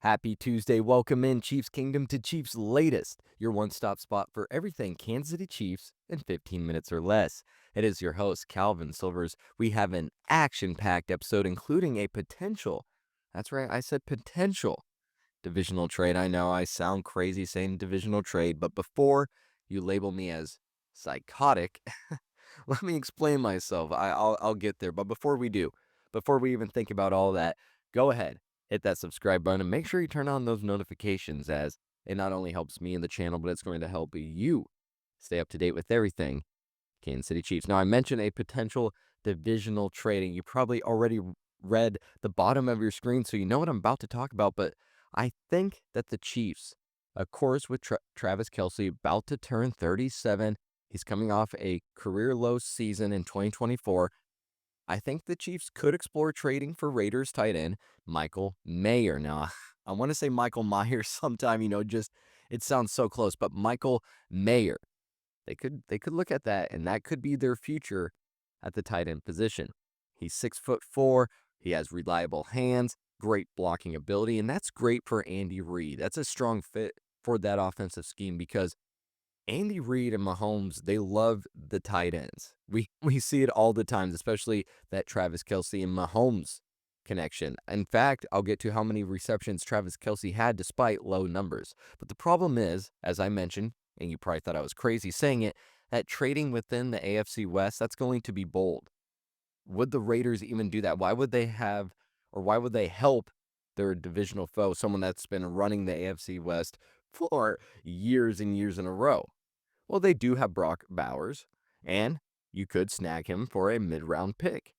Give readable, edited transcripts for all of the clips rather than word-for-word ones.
Happy Tuesday. Welcome in Chiefs Kingdom to Chiefs Latest, your one-stop spot for everything Kansas City Chiefs in 15 minutes or less. It is your host, Calvin Silvers. We have an action-packed episode, including a potential, that's right, I said potential, divisional trade. I know I sound crazy saying divisional trade, but before you label me as psychotic, let me explain myself. I'll get there. But before we do, before we even think about all that, go ahead, hit that subscribe button, and make sure you turn on those notifications, as it not only helps me in the channel, but it's going to help you stay up to date with everything Kansas City Chiefs. Now, I mentioned a potential divisional trading. You probably already read the bottom of your screen, so you know what I'm about to talk about. But I think that the Chiefs, of course, with Travis Kelce about to turn 37, he's coming off a career low season in 2024. I think the Chiefs could explore trading for Raiders tight end Michael Mayer. Now, I want to say Michael Myers sometime, just it sounds so close, but Michael Mayer. They could look at that, and that could be their future at the tight end position. He's 6'4". He has reliable hands, great blocking ability, and that's great for Andy Reid. That's a strong fit for that offensive scheme because Andy Reid and Mahomes, they love the tight ends. We see it all the time, especially that Travis Kelce and Mahomes connection. In fact, I'll get to how many receptions Travis Kelce had despite low numbers. But the problem is, as I mentioned, and you probably thought I was crazy saying it, that trading within the AFC West, that's going to be bold. Would the Raiders even do that? Why would they have, or why would they help their divisional foe, someone that's been running the AFC West for years and years in a row? Well, they do have Brock Bowers, and you could snag him for a mid-round pick.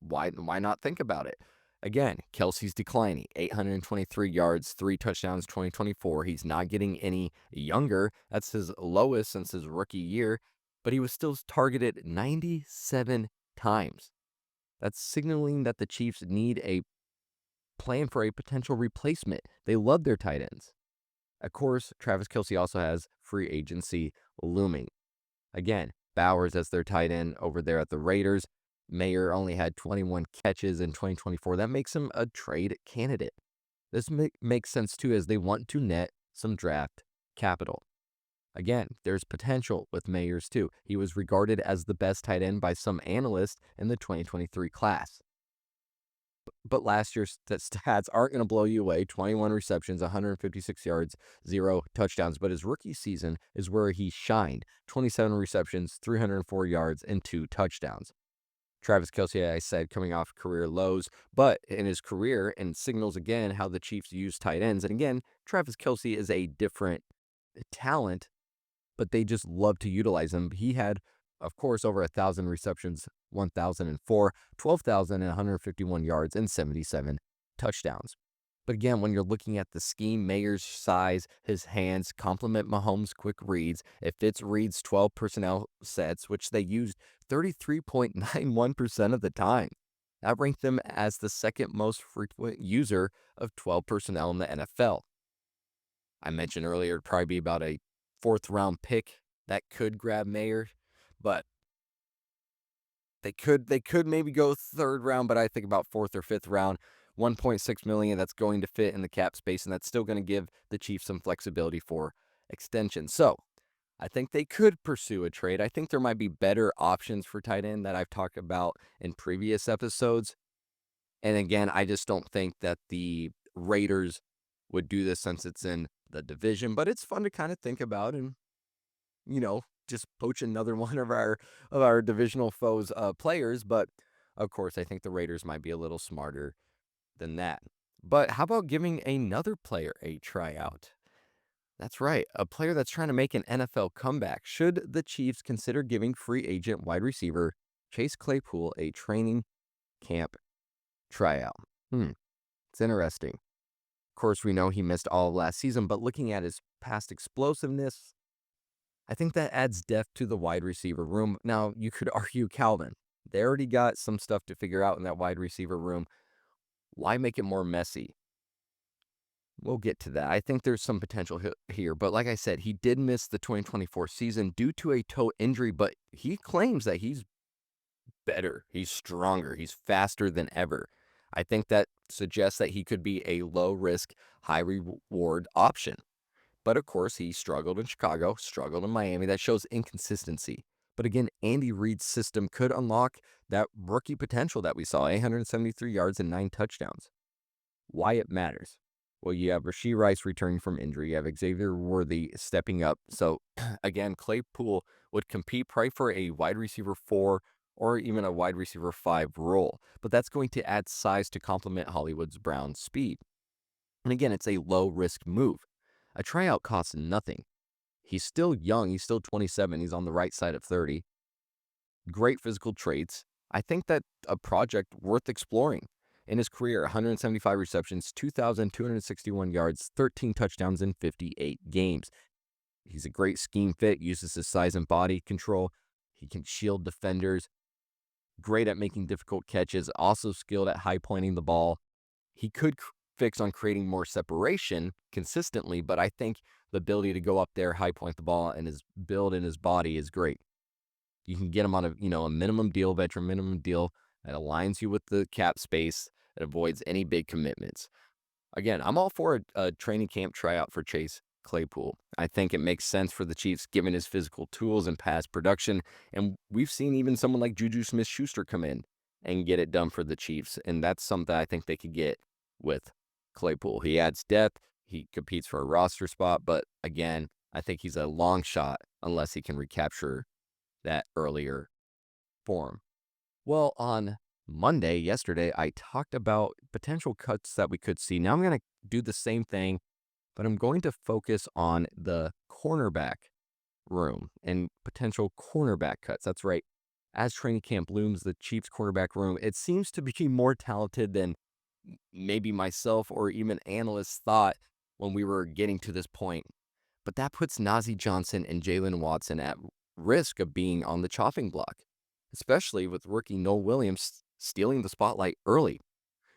Why not think about it? Again, Kelce's declining, 823 yards, 3 touchdowns, 2024. He's not getting any younger. That's his lowest since his rookie year, but he was still targeted 97 times. That's signaling that the Chiefs need a plan for a potential replacement. They love their tight ends. Of course, Travis Kelce also has free agency looming. Again, Bowers as their tight end over there at the Raiders. Mayer only had 21 catches in 2024. That makes him a trade candidate. This makes sense too, as they want to net some draft capital. Again, there's potential with Mayers too. He was regarded as the best tight end by some analysts in the 2023 class. But last year's stats aren't going to blow you away. 21 receptions, 156 yards, 0 touchdowns. But his rookie season is where he shined. 27 receptions, 304 yards, and 2 touchdowns. Travis Kelce, I said, coming off career lows, but in his career, and signals again how the Chiefs use tight ends. And again, Travis Kelce is a different talent, but they just love to utilize him. He had, of course, over 1,000 receptions, 1,004, 12,151 yards, and 77 touchdowns. But again, when you're looking at the scheme, Mayer's size, his hands complement Mahomes' quick reads. It fits Reid's 12 personnel sets, which they used 33.91% of the time. That ranked them as the second most frequent user of 12 personnel in the NFL. I mentioned earlier it'd probably be about a 4th-round pick that could grab Mayer, but they could maybe go 3rd round, but I think about 4th or 5th round. 1.6 million, that's going to fit in the cap space, and that's still going to give the Chiefs some flexibility for extension. So I think they could pursue a trade. I think there might be better options for tight end that I've talked about in previous episodes. And again, I just don't think that the Raiders would do this since it's in the division, but it's fun to kind of think about and, just poach another one of our divisional foes players. But of course, I think the Raiders might be a little smarter than that. But how about giving another player a tryout? That's right, a player that's trying to make an NFL comeback. Should the Chiefs consider giving free agent wide receiver Chase Claypool a training camp tryout? It's interesting. Of course, we know he missed all of last season, but looking at his past explosiveness, I think that adds depth to the wide receiver room. Now, you could argue Calvin. They already got some stuff to figure out in that wide receiver room. Why make it more messy? We'll get to that. I think there's some potential here. But like I said, he did miss the 2024 season due to a toe injury, but he claims that he's better. He's stronger. He's faster than ever. I think that suggests that he could be a low risk, high reward option. But of course, he struggled in Chicago, struggled in Miami. That shows inconsistency. But again, Andy Reid's system could unlock that rookie potential that we saw, 873 yards and 9 touchdowns. Why it matters? Well, you have Rashee Rice returning from injury. You have Xavier Worthy stepping up. So again, Claypool would compete probably for a wide receiver 4 or even a wide receiver 5 role. But that's going to add size to complement Hollywood's Brown speed. And again, it's a low risk move. A tryout costs nothing. He's still young. He's still 27. He's on the right side of 30. Great physical traits. I think that a project worth exploring. In his career, 175 receptions, 2,261 yards, 13 touchdowns in 58 games. He's a great scheme fit, uses his size and body control. He can shield defenders. Great at making difficult catches, also skilled at high pointing the ball. He could fix on creating more separation consistently, but I think the ability to go up there, high point the ball, and his build in his body is great. You can get him on a minimum deal, veteran minimum deal that aligns you with the cap space, that avoids any big commitments. Again, I'm all for a training camp tryout for Chase Claypool. I think it makes sense for the Chiefs given his physical tools and past production. And we've seen even someone like Juju Smith-Schuster come in and get it done for the Chiefs. And that's something I think they could get with Claypool. He adds depth. He competes for a roster spot. But again, I think he's a long shot unless he can recapture that earlier form. Well, on yesterday, I talked about potential cuts that we could see. Now I'm going to do the same thing, but I'm going to focus on the cornerback room and potential cornerback cuts. That's right. As training camp looms, the Chiefs cornerback room, it seems to be more talented than maybe myself or even analysts thought when we were getting to this point. But that puts Najee Johnson and Jalen Watson at risk of being on the chopping block, especially with rookie Noah Williams stealing the spotlight early.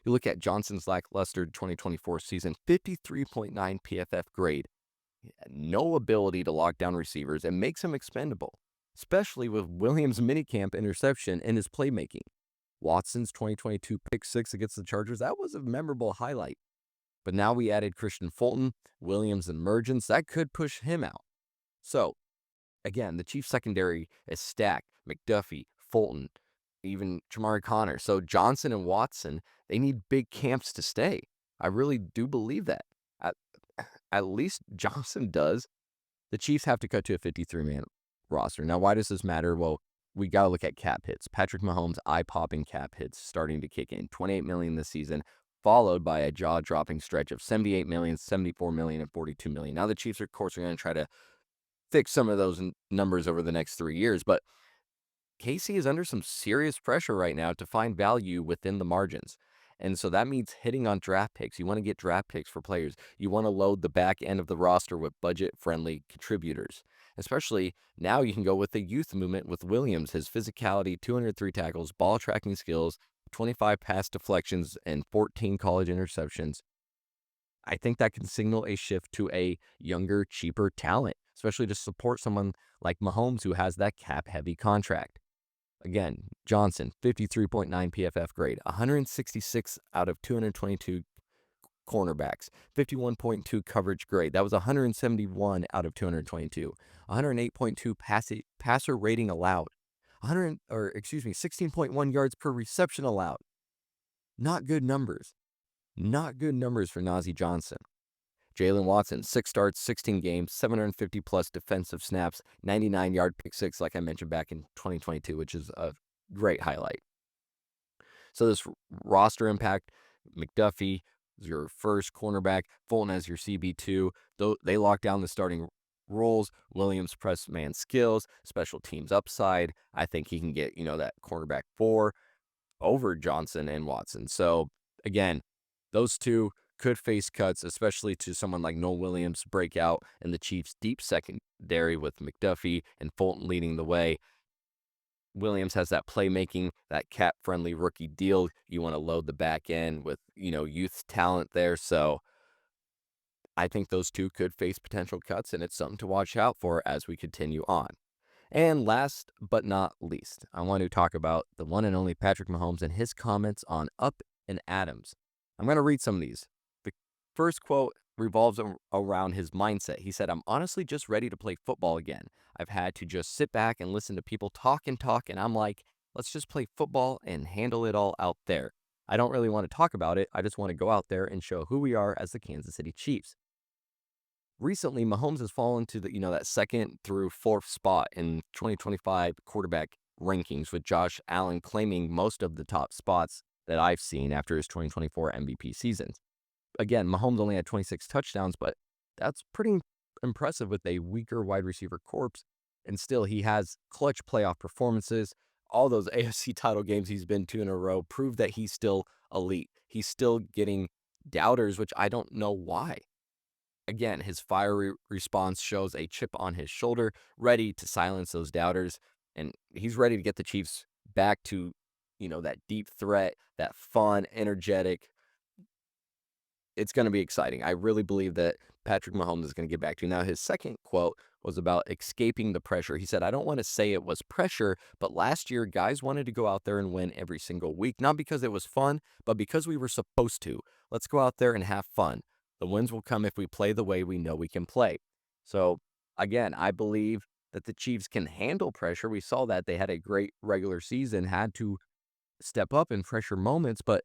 You look at Johnson's lackluster 2024 season, 53.9 PFF grade, no ability to lock down receivers, and makes him expendable, especially with Williams' minicamp interception and his playmaking. Watson's 2022 pick 6 against the Chargers, that was a memorable highlight. But now we added Christian Fulton, Williams' emergence, that could push him out. So, again, the Chiefs secondary is stacked. McDuffie, Fulton, even Jamari Connor. So Johnson and Watson, they need big camps to stay. I really do believe that. At least Johnson does. The Chiefs have to cut to a 53-man roster. Now, why does this matter? Well, we got to look at cap hits. Patrick Mahomes' eye-popping cap hits starting to kick in. $28 million this season, followed by a jaw-dropping stretch of $78 million, $74 million, and $42 million. Now the Chiefs, of course, are going to try to fix some of those numbers over the next 3 years, but Casey is under some serious pressure right now to find value within the margins. And so that means hitting on draft picks. You want to get draft picks for players. You want to load the back end of the roster with budget-friendly contributors. Especially now you can go with the youth movement with Williams, his physicality, 203 tackles, ball tracking skills, 25 pass deflections, and 14 college interceptions. I think that can signal a shift to a younger, cheaper talent, especially to support someone like Mahomes who has that cap-heavy contract. Again, Johnson, 53.9 PFF grade, 166 out of 222 cornerbacks, 51.2 coverage grade. That was 171 out of 222. 108.2 passer rating allowed. 16.1 yards per reception allowed. Not good numbers. Not good numbers for Najee Johnson. Jalen Watson, 6 starts, 16 games, 750 plus defensive snaps, 99-yard pick 6, like I mentioned back in 2022, which is a great highlight. So this roster impact, McDuffie is your first cornerback, Fulton as your CB2. They lock down the starting roles. Williams press man skills, special teams upside. I think he can get, that cornerback 4 over Johnson and Watson. So again, those two could face cuts, especially to someone like Noah Williams breakout in the Chiefs' deep secondary with McDuffie and Fulton leading the way. Williams has that playmaking, that cap-friendly rookie deal. You want to load the back end with, youth talent there. So I think those two could face potential cuts, and it's something to watch out for as we continue on. And last but not least, I want to talk about the one and only Patrick Mahomes and his comments on up and Adams. I'm going to read some of these. The first quote revolves around his mindset. He said, "I'm honestly just ready to play football again. I've had to just sit back and listen to people talk and talk, and I'm like, let's just play football and handle it all out there. I don't really want to talk about it. I just want to go out there and show who we are as the Kansas City Chiefs." Recently, Mahomes has fallen to that second through fourth spot in 2025 quarterback rankings, with Josh Allen claiming most of the top spots that I've seen after his 2024 MVP season. Again, Mahomes only had 26 touchdowns, but that's pretty impressive with a weaker wide receiver corps. And still, he has clutch playoff performances. All those AFC title games he's been to in a row prove that he's still elite. He's still getting doubters, which I don't know why. Again, his fiery response shows a chip on his shoulder, ready to silence those doubters. And he's ready to get the Chiefs back to, that deep threat, that fun, energetic. It's going to be exciting. I really believe that Patrick Mahomes is going to get back to. Now, his second quote was about escaping the pressure. He said, "I don't want to say it was pressure, but last year guys wanted to go out there and win every single week, not because it was fun, but because we were supposed to. Let's go out there and have fun. The wins will come if we play the way we know we can play." So, again, I believe that the Chiefs can handle pressure. We saw that they had a great regular season, had to step up in pressure moments, but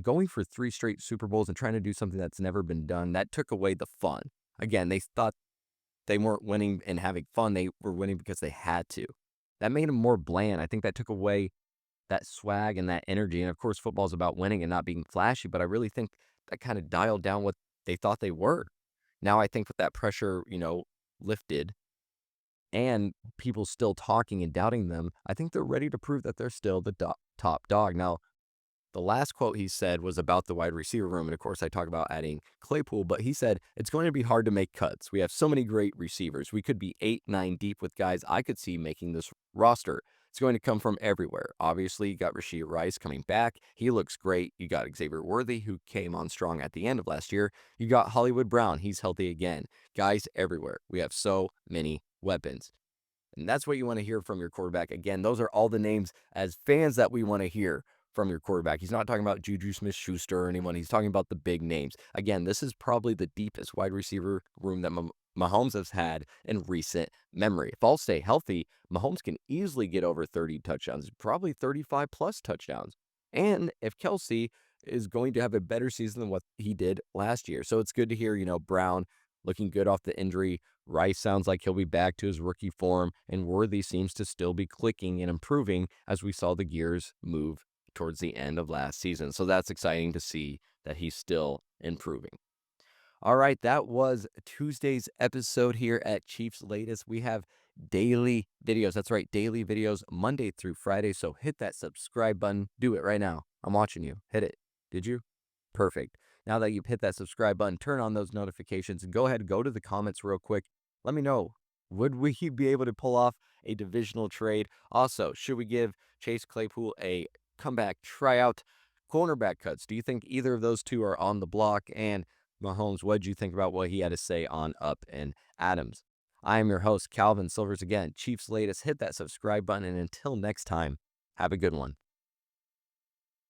going for 3 straight Super Bowls and trying to do something that's never been done, that took away the fun. Again, they thought they weren't winning and having fun. They were winning because they had to. That made them more bland. I think that took away that swag and that energy. And of course, football is about winning and not being flashy, but I really think that kind of dialed down what they thought they were. Now, I think with that pressure, lifted and people still talking and doubting them, I think they're ready to prove that they're still the top dog. Now, the last quote he said was about the wide receiver room. And of course, I talk about adding Claypool, but he said, "It's going to be hard to make cuts. We have so many great receivers. We could be 8, 9 deep with guys I could see making this roster. It's going to come from everywhere. Obviously, you got Rashee Rice coming back. He looks great. You got Xavier Worthy, who came on strong at the end of last year. You got Hollywood Brown. He's healthy again. Guys everywhere. We have so many weapons." And that's what you want to hear from your quarterback. Again, those are all the names as fans that we want to hear from your quarterback. He's not talking about Juju Smith-Schuster or anyone. He's talking about the big names. Again, this is probably the deepest wide receiver room that Mahomes has had in recent memory. If all stay healthy, Mahomes can easily get over 30 touchdowns, probably 35 plus touchdowns. And if Kelsey is going to have a better season than what he did last year. So it's good to hear, Brown looking good off the injury. Rice sounds like he'll be back to his rookie form, and Worthy seems to still be clicking and improving as we saw the gears move towards the end of last season. So that's exciting to see that he's still improving. All right, that was Tuesday's episode here at Cheifs Latest. We have daily videos. That's right, daily videos Monday through Friday. So hit that subscribe button. Do it right now. I'm watching you. Hit it. Did you? Perfect. Now that you've hit that subscribe button, turn on those notifications and go ahead and go to the comments real quick. Let me know, would we be able to pull off a divisional trade? Also, should we give Chase Claypool a comeback tryout? Cornerback cuts. Do you think either of those two are on the block? And Mahomes, what did you think about what he had to say on Up and Adams? I am your host, Calvin Silvers. Again, Cheifs Latest. Hit that subscribe button. And until next time, have a good one.